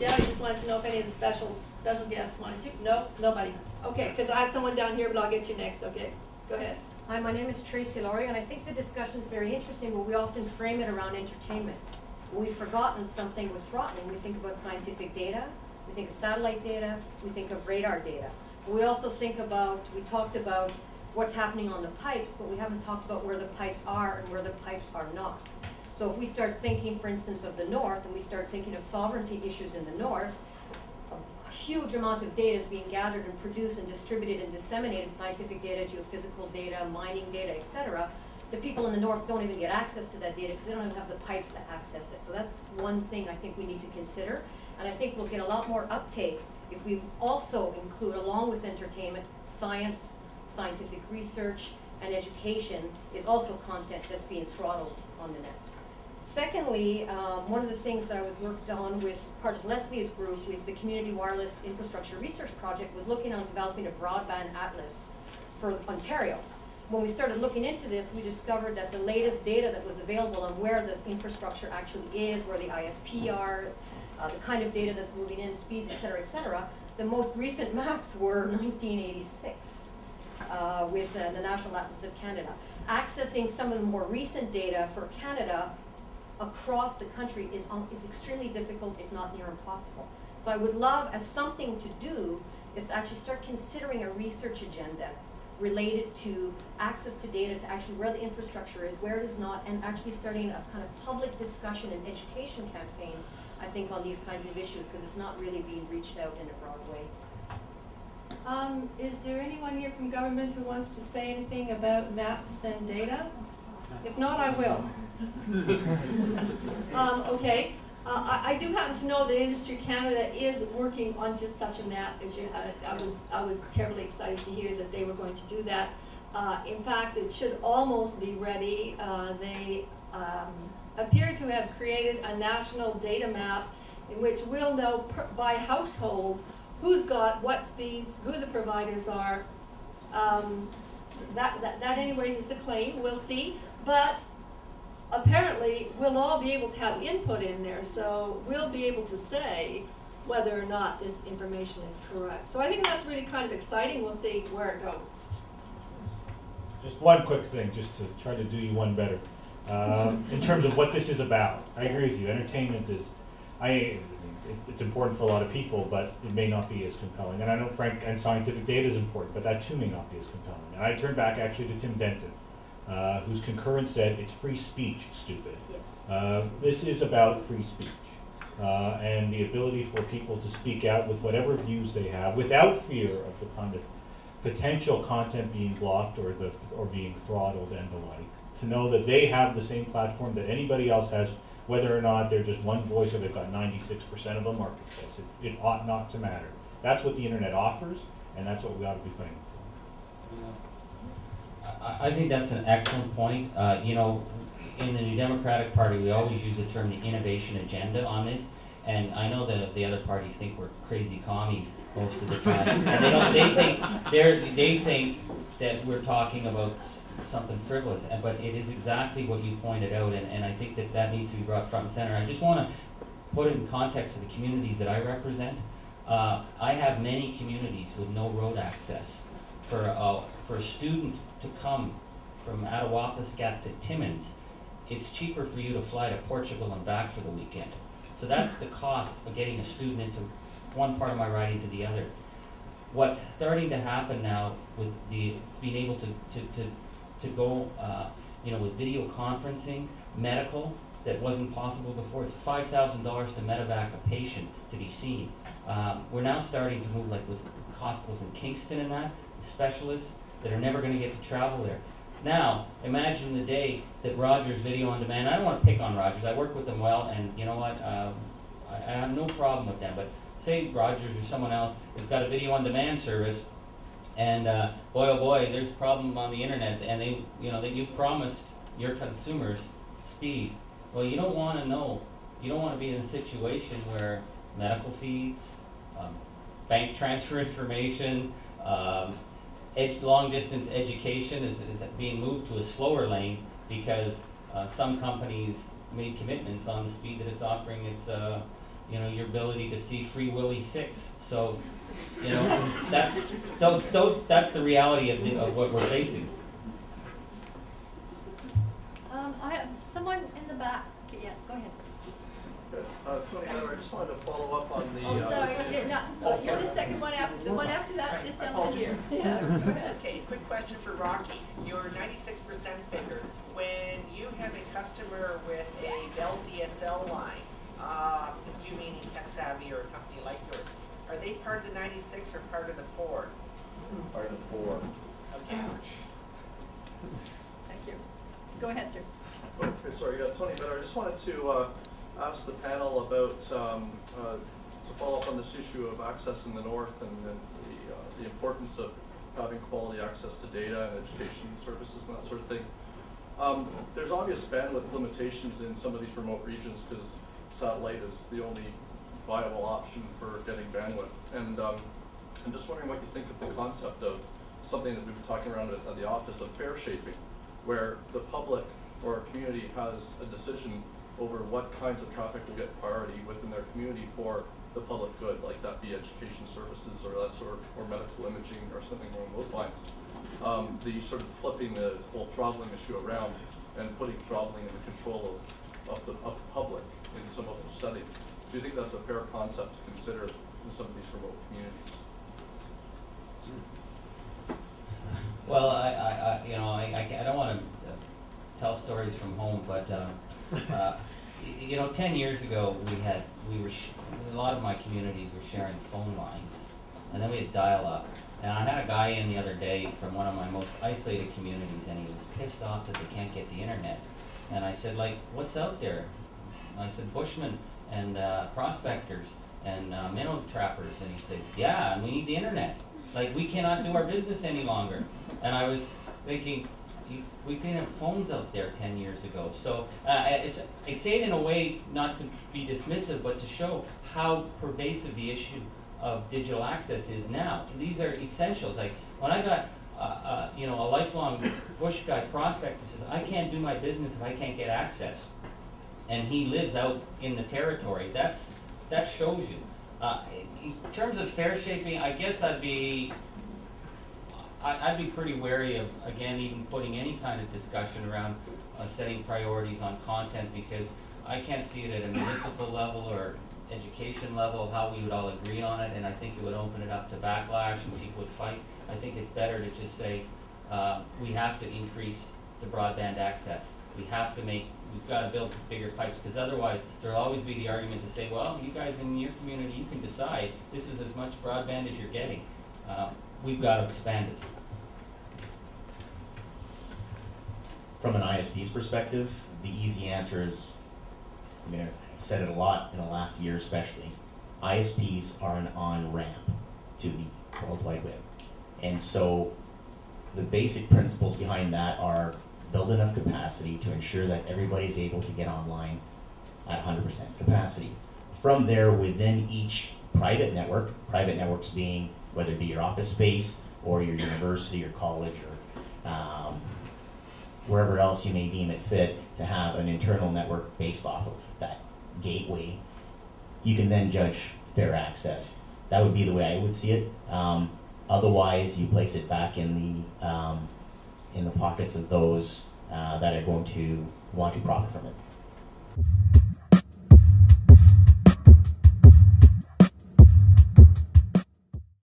Jerry just wanted to know if any of the special guests wanted to. No, nobody. Okay, because I have someone down here, but I'll get you next. Okay, go ahead. Hi, my name is Tracy Laurie, and I think the discussion is very interesting, but we often frame it around entertainment. We've forgotten something with throttling. We think about scientific data, we think of satellite data, we think of radar data. We also think about, we talked about what's happening on the pipes, but we haven't talked about where the pipes are and where the pipes are not. So if we start thinking, for instance, of the north, and we start thinking of sovereignty issues in the north, a huge amount of data is being gathered and produced and distributed and disseminated, scientific data, geophysical data, mining data, etc. The people in the north don't even get access to that data because they don't even have the pipes to access it. So that's one thing I think we need to consider. And I think we'll get a lot more uptake if we also include, along with entertainment, science, scientific research, and education is also content that's being throttled on the net. Secondly, one of the things that I was worked on with part of Leslie's group is the Community Wireless Infrastructure Research Project was looking on developing a broadband atlas for Ontario. When we started looking into this, we discovered that the latest data that was available on where this infrastructure actually is, where the ISP are, the kind of data that's moving in, speeds, et cetera, the most recent maps were 1986 with the National Atlas of Canada. Accessing some of the more recent data for Canada across the country is extremely difficult, if not near impossible. So I would love, as something to do, is to actually start considering a research agenda related to access to data, to actually where the infrastructure is, where it is not, and actually starting a kind of public discussion and education campaign, I think, on these kinds of issues, because it's not really being reached out in a broad way. Is there anyone here from government who wants to say anything about maps and data? If not, I will. Okay. I do happen to know that Industry Canada is working on just such a map as you had. I was terribly excited to hear that they were going to do that. In fact, it should almost be ready. They appear to have created a national data map in which we'll know by household who's got what speeds, who the providers are. That anyways is the claim, we'll see. But apparently we'll all be able to have input in there, so we'll be able to say whether or not this information is correct. So I think that's really kind of exciting. We'll see where it goes. Just one quick thing, just to try to do you one better. In terms of what this is about, I agree with you. Entertainment is, it's important for a lot of people, but it may not be as compelling. And I know and scientific data is important, but that too may not be as compelling. And I turn back actually to Tim Denton, whose concurrence said, it's free speech, stupid. Yes. This is about free speech and the ability for people to speak out with whatever views they have without fear of the kind of potential content being blocked or being throttled and the like. To know that they have the same platform that anybody else has, whether or not they're just one voice or they've got 96% of the marketplace. It ought not to matter. That's what the internet offers, and that's what we ought to be fighting for. I think that's an excellent point. You know, in the New Democratic Party, we always use the term the innovation agenda on this, and I know that the other parties think we're crazy commies most of the time, and they think that we're talking about something frivolous, but it is exactly what you pointed out, and I think that needs to be brought front and center. I just want to put it in context of the communities that I represent. I have many communities with no road access. For a student to come from Attawapiskat to Timmins, it's cheaper for you to fly to Portugal and back for the weekend. So that's the cost of getting a student into one part of my riding to the other. What's starting to happen now with the being able to go, you know, with video conferencing, medical, that wasn't possible before. It's $5,000 to medevac a patient to be seen. We're now starting to move, like with hospitals in Kingston and that, specialists that are never going to get to travel there. Now, imagine the day that Rogers Video on Demand, I don't want to pick on Rogers, I work with them well, and you know what, I have no problem with them, but say Rogers or someone else has got a video on demand service, and boy oh boy, there's a problem on the internet, and they, you know, that you promised your consumers speed. Well, you don't want to know, you don't want to be in a situation where medical feeds, bank transfer information, long distance education is being moved to a slower lane because some companies made commitments on the speed that it's offering its your ability to see Free Willy 6. So, that's the reality of what we're facing. I have someone in the back. Okay, yeah, go ahead. Tony, I just wanted to follow up on the. Oh, sorry, you're the second one after, the one after that, this gentleman here. Yeah, go ahead. Okay, quick question for Rocky. Your 96% figure, when you have a customer with a Bell DSL line, you meaning Tech Savvy or a company like yours, are they part of the 96 or part of the 4? Part of the 4. Okay. Thank you. Go ahead, sir. Okay, sorry, Tony, but I just wanted to ask the panel about, to follow up on this issue of access in the north and the importance of having quality access to data and education services and that sort of thing. There's obvious bandwidth limitations in some of these remote regions because satellite is the only viable option for getting bandwidth. And I'm just wondering what you think of the concept of something that we've been talking around at the office of fare shaping, where the public or community has a decision over what kinds of traffic will get priority within their community for the public good, like that be education services or that sort, or medical imaging or something along those lines. The sort of flipping the whole throttling issue around and putting throttling in the control of the public in some of those settings. Do you think that's a fair concept to consider in some of these remote communities? Well, I don't want to tell stories from home, but 10 years ago a lot of my communities were sharing phone lines, and then we had dial-up. And I had a guy in the other day from one of my most isolated communities, and he was pissed off that they can't get the internet. And I said, like, what's out there? And I said, bushmen and prospectors and minnow trappers. And he said, yeah, and we need the internet. Like, we cannot do our business any longer. And I was thinking, we couldn't have phones out there 10 years ago. So I say it in a way not to be dismissive, but to show how pervasive the issue of digital access is now. These are essentials. Like when I got a lifelong bush guy prospector says, I can't do my business if I can't get access, and he lives out in the territory. That shows you. In terms of fare shaping, I guess I'd be pretty wary of, again, even putting any kind of discussion around setting priorities on content, because I can't see it at a municipal level or education level how we would all agree on it, and I think it would open it up to backlash and people would fight. I think it's better to just say we have to increase the broadband access. We've got to build bigger pipes, because otherwise there'll always be the argument to say, well, you guys in your community, you can decide this is as much broadband as you're getting. We've got to expand it. From an ISP's perspective, the easy answer is, I've said it a lot in the last year especially, ISPs are an on-ramp to the World Wide Web. And so the basic principles behind that are build enough capacity to ensure that everybody's able to get online at 100% capacity. From there, within each private networks being whether it be your office space or your university or college or wherever else you may deem it fit to have an internal network based off of that gateway, you can then judge fair access. That would be the way I would see it. Otherwise, you place it back in the pockets of those that are going to want to profit from it.